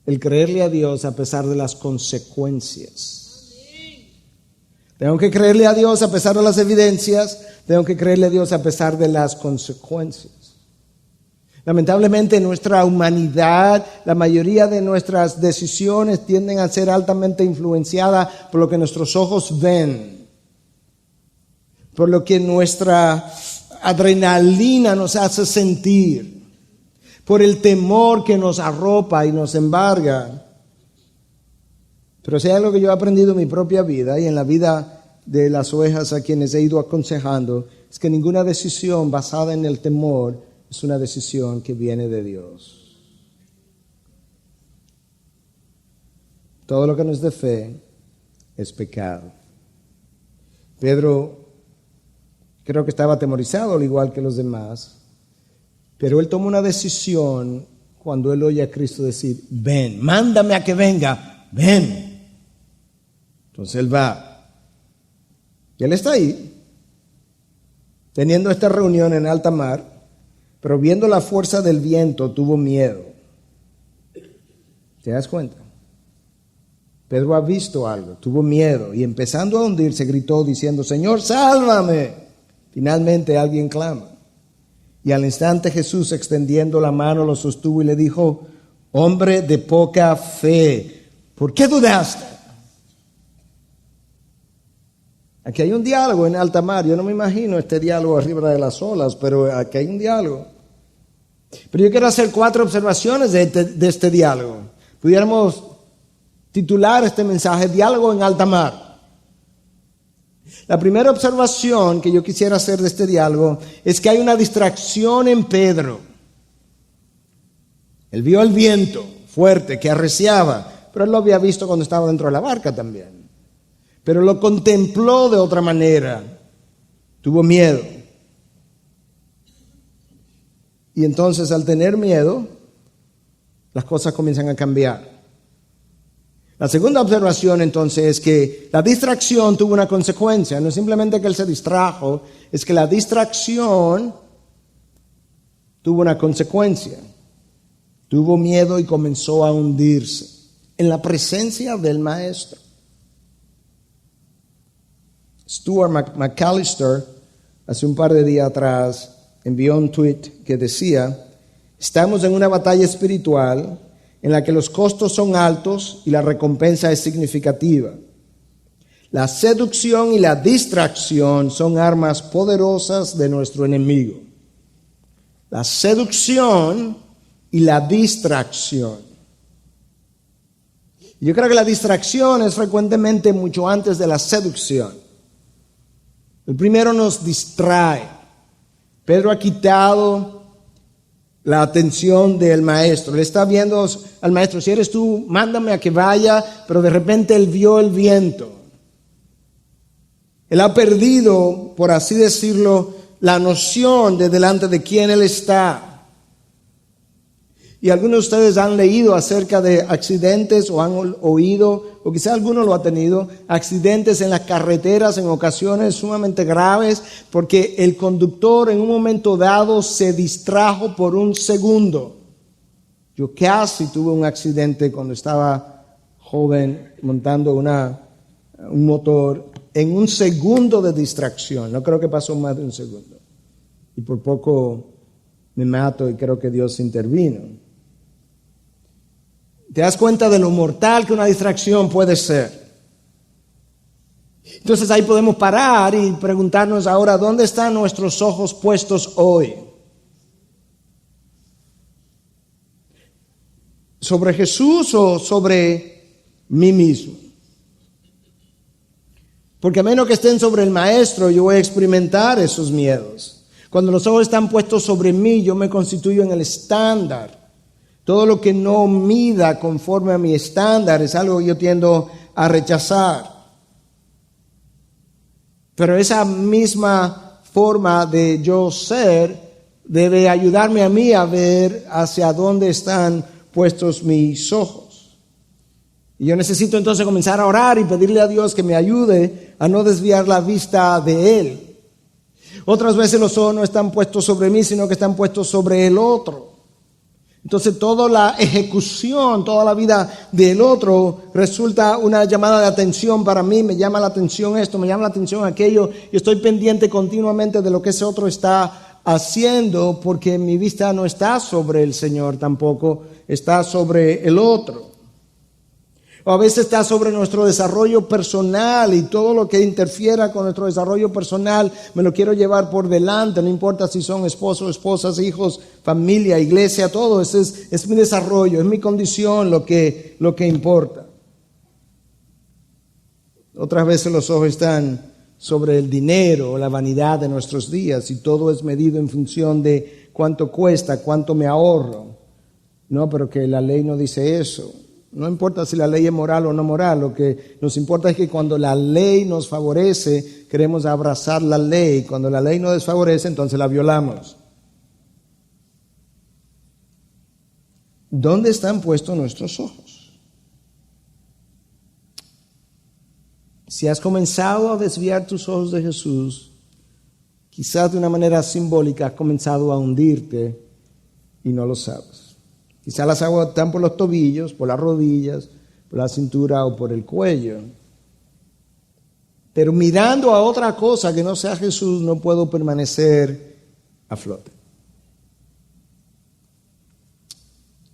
el creerle a Dios a pesar de las consecuencias. Tengo que creerle a Dios a pesar de las evidencias, tengo que creerle a Dios a pesar de las consecuencias. Lamentablemente en nuestra humanidad, la mayoría de nuestras decisiones tienden a ser altamente influenciadas por lo que nuestros ojos ven, por lo que nuestra adrenalina nos hace sentir, por el temor que nos arropa y nos embarga. Pero si hay algo que yo he aprendido en mi propia vida y en la vida de las ovejas a quienes he ido aconsejando, es que ninguna decisión basada en el temor es una decisión que viene de Dios. Todo lo que no es de fe es pecado. Pedro creo que estaba atemorizado al igual que los demás. Pero él toma una decisión cuando él oye a Cristo decir, ven, mándame a que venga, ven. Entonces él va. Y él está ahí, teniendo esta reunión en alta mar, pero viendo la fuerza del viento tuvo miedo. ¿Te das cuenta? Pedro ha visto algo, tuvo miedo y empezando a hundirse gritó diciendo, Señor, sálvame. Finalmente alguien clama. Y al instante Jesús, extendiendo la mano, lo sostuvo y le dijo, hombre de poca fe, ¿por qué dudaste? Aquí hay un diálogo en alta mar. Yo no me imagino este diálogo arriba de las olas, pero aquí hay un diálogo. Pero yo quiero hacer 4 observaciones de este diálogo. Pudiéramos titular este mensaje, Diálogo en alta mar. La primera observación que yo quisiera hacer de este diálogo es que hay una distracción en Pedro. Él vio el viento fuerte que arreciaba, pero él lo había visto cuando estaba dentro de la barca también. Pero lo contempló de otra manera. Tuvo miedo. Y entonces al tener miedo, las cosas comienzan a cambiar. La segunda observación entonces es que la distracción tuvo una consecuencia. No es simplemente que él se distrajo, es que la distracción tuvo una consecuencia. Tuvo miedo y comenzó a hundirse en la presencia del maestro. Stuart McAllister, hace un par de días atrás, envió un tweet que decía, estamos en una batalla espiritual en la que los costos son altos y la recompensa es significativa. La seducción y la distracción son armas poderosas de nuestro enemigo. La seducción y la distracción. Yo creo que la distracción es frecuentemente mucho antes de la seducción. El primero nos distrae. Pedro ha quitado la atención del maestro. Le está viendo al maestro, si eres tú, mándame a que vaya, pero de repente él vio el viento. Él ha perdido, por así decirlo, la noción de delante de quién él está. Y algunos de ustedes han leído acerca de accidentes o han oído, o quizá alguno lo ha tenido, accidentes en las carreteras en ocasiones sumamente graves porque el conductor en un momento dado se distrajo por un segundo. Yo casi tuve un accidente cuando estaba joven montando un motor en un segundo de distracción. No creo que pasó más de un segundo. Y por poco me mato y creo que Dios intervino. ¿Te das cuenta de lo mortal que una distracción puede ser? Entonces ahí podemos parar y preguntarnos ahora, ¿dónde están nuestros ojos puestos hoy? ¿Sobre Jesús o sobre mí mismo? Porque a menos que estén sobre el Maestro, yo voy a experimentar esos miedos. Cuando los ojos están puestos sobre mí, yo me constituyo en el estándar. Todo lo que no mida conforme a mi estándar es algo que yo tiendo a rechazar. Pero esa misma forma de yo ser debe ayudarme a mí a ver hacia dónde están puestos mis ojos. Y yo necesito entonces comenzar a orar y pedirle a Dios que me ayude a no desviar la vista de Él. Otras veces los ojos no están puestos sobre mí, sino que están puestos sobre el otro. Entonces toda la ejecución, toda la vida del otro resulta una llamada de atención para mí. Me llama la atención esto, me llama la atención aquello. Y estoy pendiente continuamente de lo que ese otro está haciendo porque mi vista no está sobre el Señor tampoco, está sobre el otro. O a veces está sobre nuestro desarrollo personal y todo lo que interfiera con nuestro desarrollo personal me lo quiero llevar por delante, no importa si son esposos, esposas, hijos, familia, iglesia, todo. Ese es mi desarrollo, es mi condición lo que importa. Otras veces los ojos están sobre el dinero o la vanidad de nuestros días y todo es medido en función de cuánto cuesta, cuánto me ahorro. No, pero que la ley no dice eso. No importa si la ley es moral o no moral, lo que nos importa es que cuando la ley nos favorece, queremos abrazar la ley. Cuando la ley nos desfavorece, entonces la violamos. ¿Dónde están puestos nuestros ojos? Si has comenzado a desviar tus ojos de Jesús, quizás de una manera simbólica has comenzado a hundirte y no lo sabes. Quizás las aguas están por los tobillos, por las rodillas, por la cintura o por el cuello. Pero mirando a otra cosa que no sea Jesús, no puedo permanecer a flote.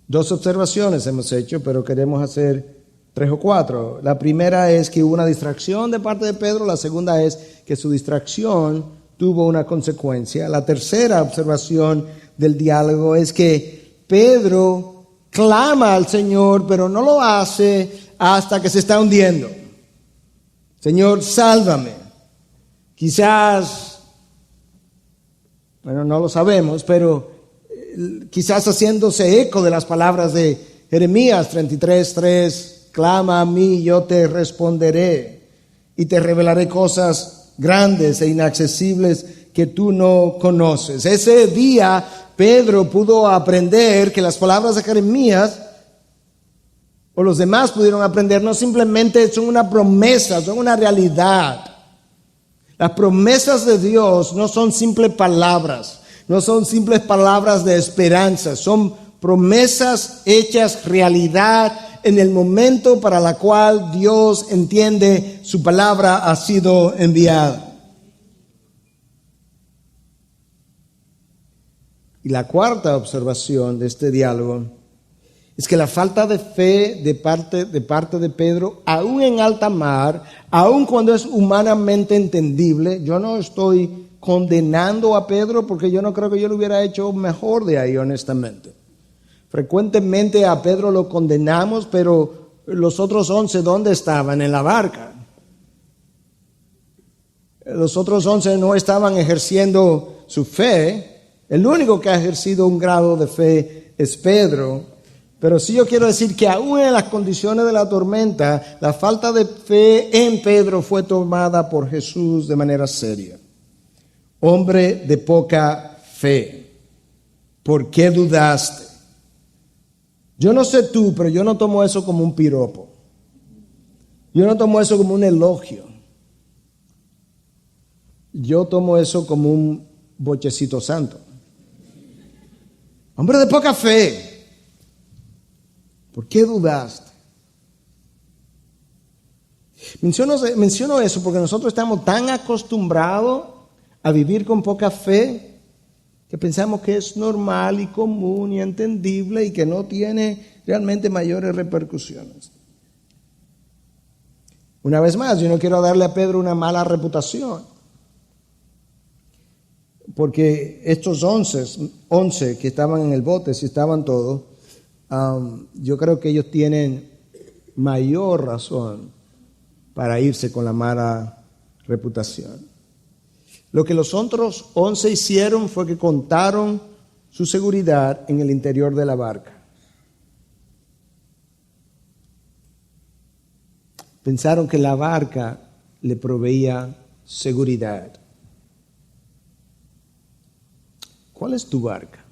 2 observaciones hemos hecho, pero queremos hacer 3 o 4. La primera es que hubo una distracción de parte de Pedro. La segunda es que su distracción tuvo una consecuencia. La tercera observación del diálogo es que Pedro clama al Señor, pero no lo hace hasta que se está hundiendo. Señor, sálvame. Quizás, bueno, no lo sabemos, pero quizás haciéndose eco de las palabras de Jeremías 33:3, clama a mí, yo te responderé y te revelaré cosas grandes e inaccesibles que tú no conoces. Ese día Pedro pudo aprender que las palabras de Jeremías, o los demás pudieron aprender, no simplemente son una promesa, son una realidad. Las promesas de Dios no son simples palabras, no son simples palabras de esperanza, son promesas hechas realidad en el momento para la cual Dios entiende su palabra ha sido enviada. Y la cuarta observación de este diálogo es que la falta de fe de parte de Pedro, aún en alta mar, aún cuando es humanamente entendible, yo no estoy condenando a Pedro porque yo no creo que yo lo hubiera hecho mejor de ahí, honestamente. Frecuentemente a Pedro lo condenamos, pero los otros 11, ¿dónde estaban? En la barca. Los otros 11 no estaban ejerciendo su fe. El único que ha ejercido un grado de fe es Pedro. Pero sí yo quiero decir que aún en las condiciones de la tormenta, la falta de fe en Pedro fue tomada por Jesús de manera seria. Hombre de poca fe, ¿por qué dudaste? Yo no sé tú, pero yo no tomo eso como un piropo. Yo no tomo eso como un elogio. Yo tomo eso como un bochecito santo. Hombre de poca fe, ¿por qué dudaste? Menciono eso porque nosotros estamos tan acostumbrados a vivir con poca fe que pensamos que es normal y común y entendible y que no tiene realmente mayores repercusiones. Una vez más, yo no quiero darle a Pedro una mala reputación, porque estos 11 que estaban en el bote, si estaban todos, yo creo que ellos tienen mayor razón para irse con la mala reputación. Lo que los otros 11 hicieron fue que contaron su seguridad en el interior de la barca. Pensaron que la barca le proveía seguridad. ¿Cuál es tu barca?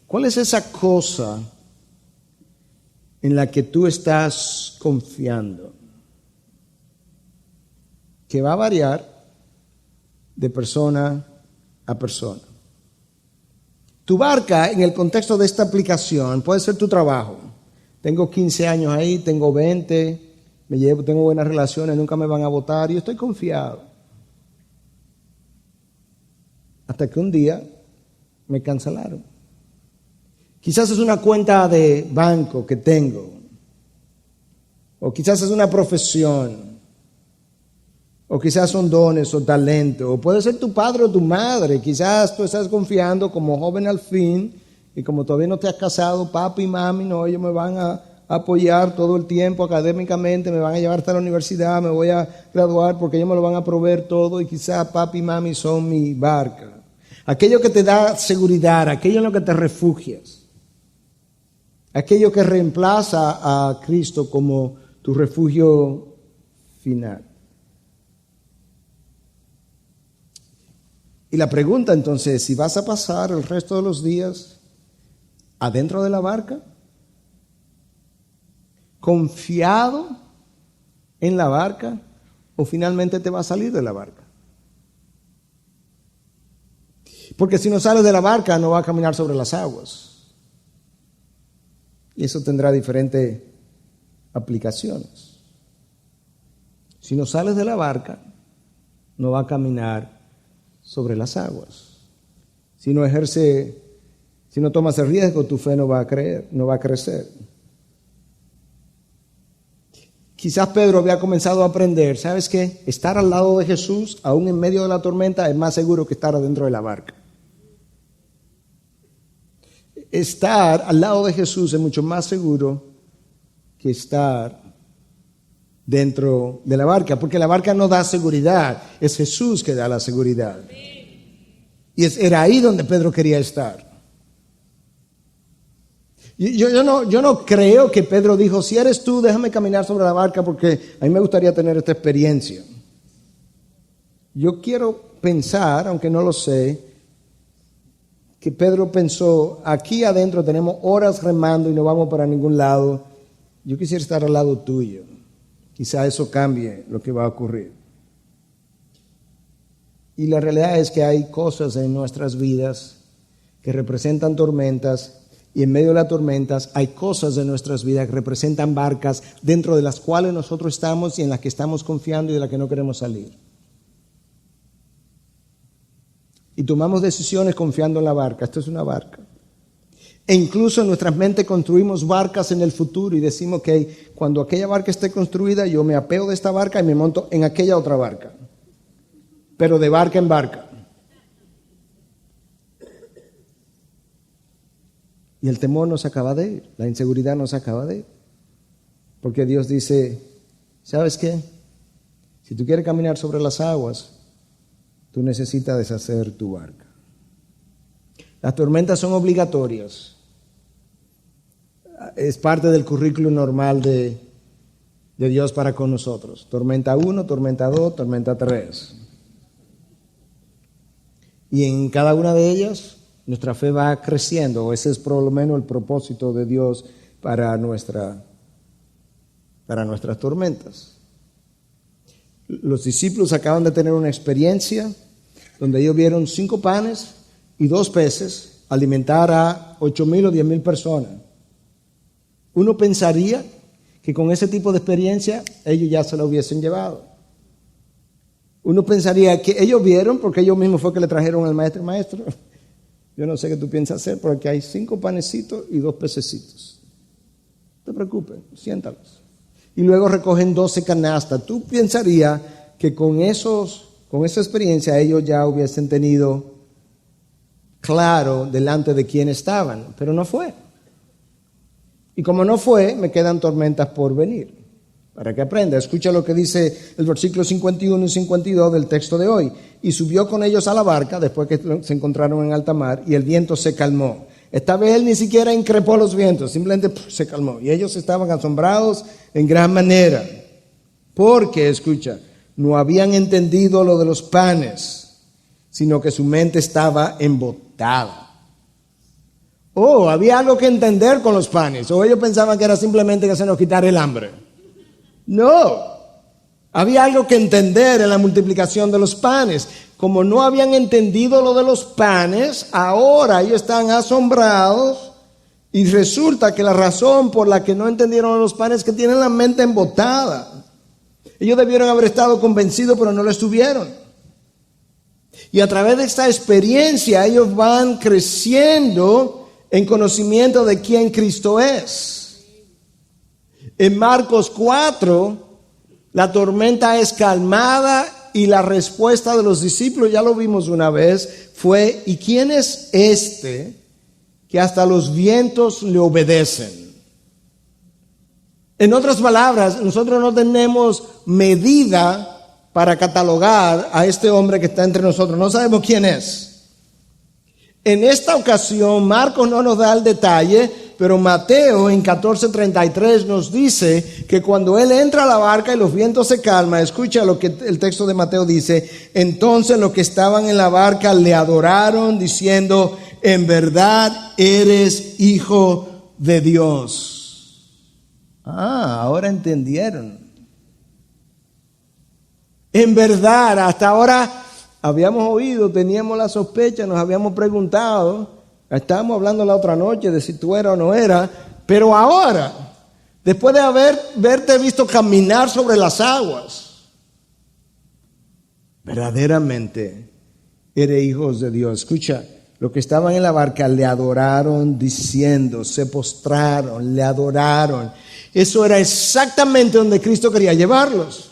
¿Cuál es esa cosa en la que tú estás confiando? Que va a variar de persona a persona. Tu barca, en el contexto de esta aplicación, puede ser tu trabajo. Tengo 15 años ahí, tengo 20, tengo buenas relaciones, nunca me van a votar y estoy confiado. Hasta que un día me cancelaron. Quizás es una cuenta de banco que tengo, o quizás es una profesión, o quizás son dones o talentos, o puede ser tu padre o tu madre. Quizás tú estás confiando como joven al fin, y como todavía no te has casado, papi y mami, no, ellos me van a apoyar todo el tiempo académicamente, me van a llevar hasta la universidad, me voy a graduar porque ellos me lo van a proveer todo, y quizás papi y mami son mi barca. Aquello que te da seguridad, aquello en lo que te refugias, aquello que reemplaza a Cristo como tu refugio final. Y la pregunta entonces es, si vas a pasar el resto de los días adentro de la barca, confiado en la barca, o finalmente te vas a salir de la barca. Porque si no sales de la barca no va a caminar sobre las aguas. Y eso tendrá diferentes aplicaciones. Si no sales de la barca, no va a caminar sobre las aguas. Si no tomas el riesgo, tu fe no va a crecer. Quizás Pedro había comenzado a aprender, ¿sabes qué? Estar al lado de Jesús, aún en medio de la tormenta, es más seguro que estar adentro de la barca. Estar al lado de Jesús es mucho más seguro que estar dentro de la barca, porque la barca no da seguridad, es Jesús que da la seguridad. Y era ahí donde Pedro quería estar. Yo no creo que Pedro dijo, si eres tú, déjame caminar sobre la barca porque a mí me gustaría tener esta experiencia. Yo quiero pensar, aunque no lo sé, que Pedro pensó, aquí adentro tenemos horas remando y no vamos para ningún lado. Yo quisiera estar al lado tuyo. Quizá eso cambie lo que va a ocurrir. Y la realidad es que hay cosas en nuestras vidas que representan tormentas, y en medio de las tormentas hay cosas en nuestras vidas que representan barcas dentro de las cuales nosotros estamos y en las que estamos confiando y de las que no queremos salir. Y tomamos decisiones confiando en la barca. Esto es una barca. E incluso en nuestras mentes construimos barcas en el futuro y decimos que cuando aquella barca esté construida, yo me apeo de esta barca y me monto en aquella otra barca. Pero de barca en barca. Y el temor nos acaba de ir, la inseguridad nos acaba de ir. Porque Dios dice, ¿sabes qué? Si tú quieres caminar sobre las aguas, tú necesitas deshacer tu barca. Las tormentas son obligatorias. Es parte del currículo normal de Dios para con nosotros. Tormenta 1, tormenta 2, tormenta 3. Y en cada una de ellas nuestra fe va creciendo, o ese es por lo menos el propósito de Dios para nuestras tormentas. Los discípulos acaban de tener una experiencia donde ellos vieron 5 panes y 2 peces alimentar a 8,000 o 10,000 personas. Uno pensaría que con ese tipo de experiencia ellos ya se la hubiesen llevado. Uno pensaría que ellos vieron, porque ellos mismos fue que le trajeron al maestro. Yo no sé qué tú piensas hacer, pero aquí hay 5 panecitos y 2 pececitos. No te preocupes, siéntalos. Y luego recogen 12 canastas. Tú pensarías que con esa experiencia ellos ya hubiesen tenido claro delante de quién estaban, pero no fue. Y como no fue, me quedan tormentas por venir. Para que aprenda, escucha lo que dice el versículo 51 y 52 del texto de hoy. Y subió con ellos a la barca después que se encontraron en alta mar y el viento se calmó. Esta vez él ni siquiera increpó los vientos, simplemente se calmó. Y ellos estaban asombrados en gran manera. Porque, escucha, no habían entendido lo de los panes, sino que su mente estaba embotada. Había algo que entender con los panes. O ellos pensaban que era simplemente que se nos quitara el hambre. No, había algo que entender en la multiplicación de los panes. Como no habían entendido lo de los panes, ahora ellos están asombrados y resulta que la razón por la que no entendieron los panes es que tienen la mente embotada. Ellos debieron haber estado convencidos, pero no lo estuvieron. Y a través de esta experiencia ellos van creciendo en conocimiento de quién Cristo es. En Marcos 4, la tormenta es calmada y la respuesta de los discípulos, ya lo vimos una vez, fue, ¿y quién es este que hasta los vientos le obedecen? En otras palabras, nosotros no tenemos medida para catalogar a este hombre que está entre nosotros, no sabemos quién es. En esta ocasión, Marcos no nos da el detalle, pero Mateo en 14:33 nos dice que cuando él entra a la barca y los vientos se calman, escucha lo que el texto de Mateo dice, entonces los que estaban en la barca le adoraron diciendo, en verdad eres hijo de Dios. Ahora entendieron. En verdad, hasta ahora habíamos oído, teníamos la sospecha, nos habíamos preguntado, estábamos hablando la otra noche de si tú eras o no eras, pero ahora, después de verte visto caminar sobre las aguas, verdaderamente eres hijos de Dios. Escucha, los que estaban en la barca le adoraron diciendo, se postraron, le adoraron. Eso era exactamente donde Cristo quería llevarlos.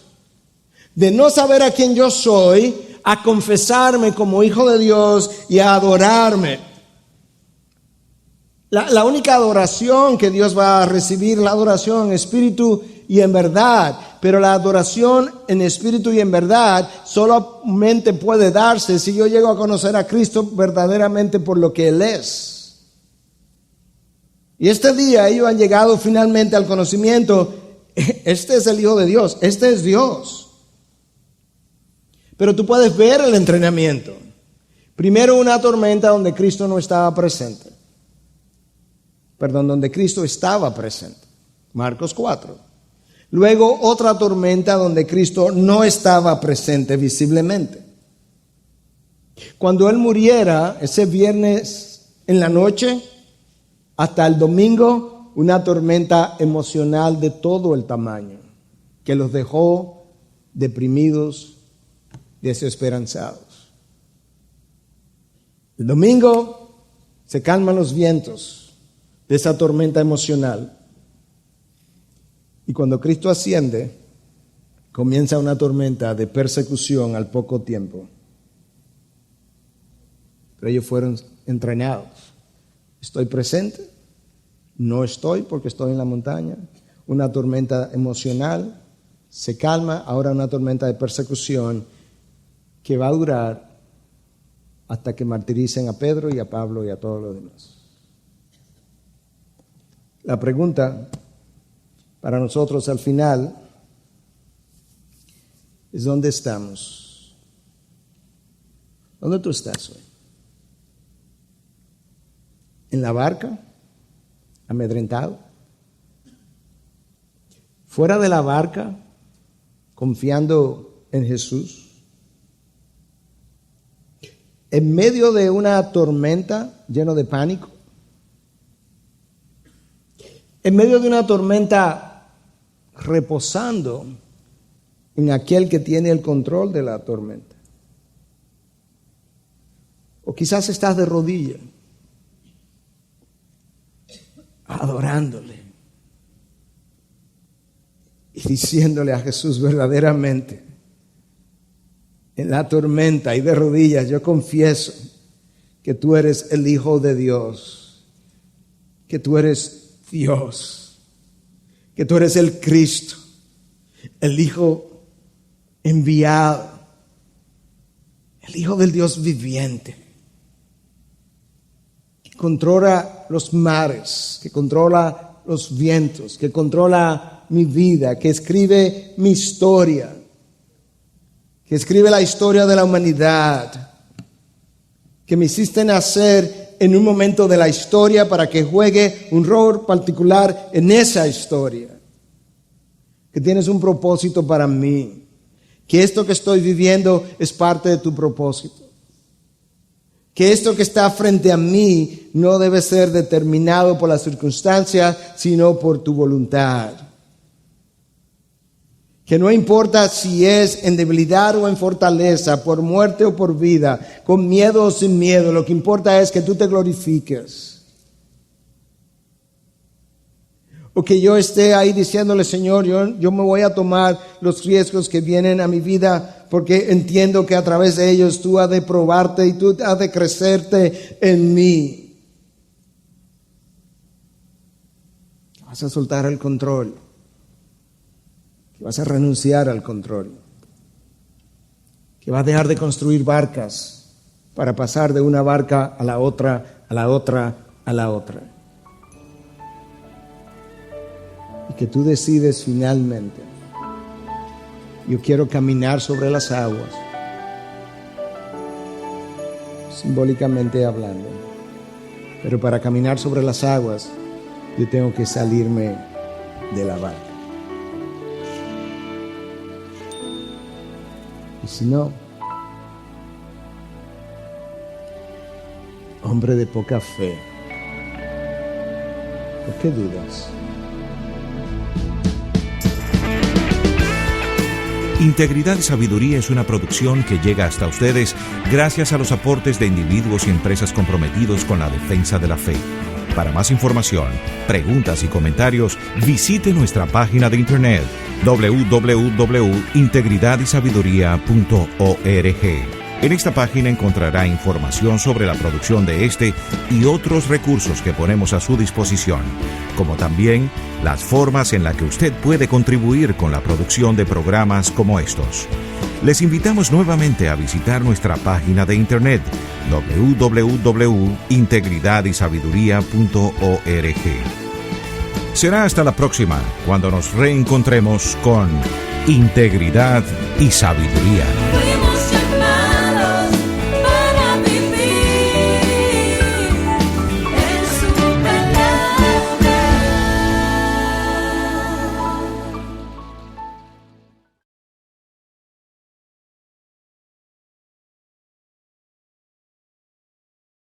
De no saber a quién yo soy, a confesarme como hijo de Dios y a adorarme. La única adoración que Dios va a recibir, la adoración en espíritu y en verdad. Pero la adoración en espíritu y en verdad solamente puede darse si yo llego a conocer a Cristo verdaderamente por lo que Él es. Y este día ellos han llegado finalmente al conocimiento, este es el Hijo de Dios, este es Dios. Pero tú puedes ver el entrenamiento. Primero una tormenta donde Cristo no estaba presente. Donde Cristo estaba presente. Marcos 4. Luego otra tormenta donde Cristo no estaba presente visiblemente. Cuando Él muriera, ese viernes en la noche, hasta el domingo, una tormenta emocional de todo el tamaño, que los dejó deprimidos, desesperanzados. El domingo se calman los vientos de esa tormenta emocional. Y cuando Cristo asciende, comienza una tormenta de persecución al poco tiempo. Pero ellos fueron entrenados. Estoy presente, no estoy porque estoy en la montaña. Una tormenta emocional se calma, ahora una tormenta de persecución que va a durar hasta que martiricen a Pedro y a Pablo y a todos los demás. La pregunta para nosotros al final es ¿dónde estamos? ¿Dónde tú estás hoy? ¿En la barca? ¿Amedrentado? ¿Fuera de la barca? ¿Confiando en Jesús? ¿En medio de una tormenta lleno de pánico? ¿En medio de una tormenta reposando en aquel que tiene el control de la tormenta? O quizás estás de rodillas, adorándole y diciéndole a Jesús verdaderamente, en la tormenta y de rodillas, yo confieso que tú eres el Hijo de Dios, que tú eres Dios, que tú eres el Cristo, el Hijo enviado, el Hijo del Dios viviente, que controla los mares, que controla los vientos, que controla mi vida, que escribe mi historia, que escribe la historia de la humanidad, que me hiciste nacer en un momento de la historia para que juegue un rol particular en esa historia, que tienes un propósito para mí, que esto que estoy viviendo es parte de tu propósito, que esto que está frente a mí no debe ser determinado por las circunstancias, sino por tu voluntad. Que no importa si es en debilidad o en fortaleza, por muerte o por vida, con miedo o sin miedo, lo que importa es que tú te glorifiques. O que yo esté ahí diciéndole, Señor, yo me voy a tomar los riesgos que vienen a mi vida porque entiendo que a través de ellos tú has de probarte y tú has de crecerte en mí. Vas a soltar el control. Que vas a renunciar al control, que vas a dejar de construir barcas para pasar de una barca a la otra, a la otra, a la otra. Y que tú decides finalmente, yo quiero caminar sobre las aguas, simbólicamente hablando, pero para caminar sobre las aguas yo tengo que salirme de la barca. Y si no, hombre de poca fe, ¿por qué dudas? Integridad y Sabiduría es una producción que llega hasta ustedes gracias a los aportes de individuos y empresas comprometidos con la defensa de la fe. Para más información, preguntas y comentarios, visite nuestra página de internet www.integridadysabiduría.org. En esta página encontrará información sobre la producción de este y otros recursos que ponemos a su disposición, como también las formas en las que usted puede contribuir con la producción de programas como estos. Les invitamos nuevamente a visitar nuestra página de internet www.integridadysabiduría.org. Será hasta la próxima, cuando nos reencontremos con Integridad y Sabiduría.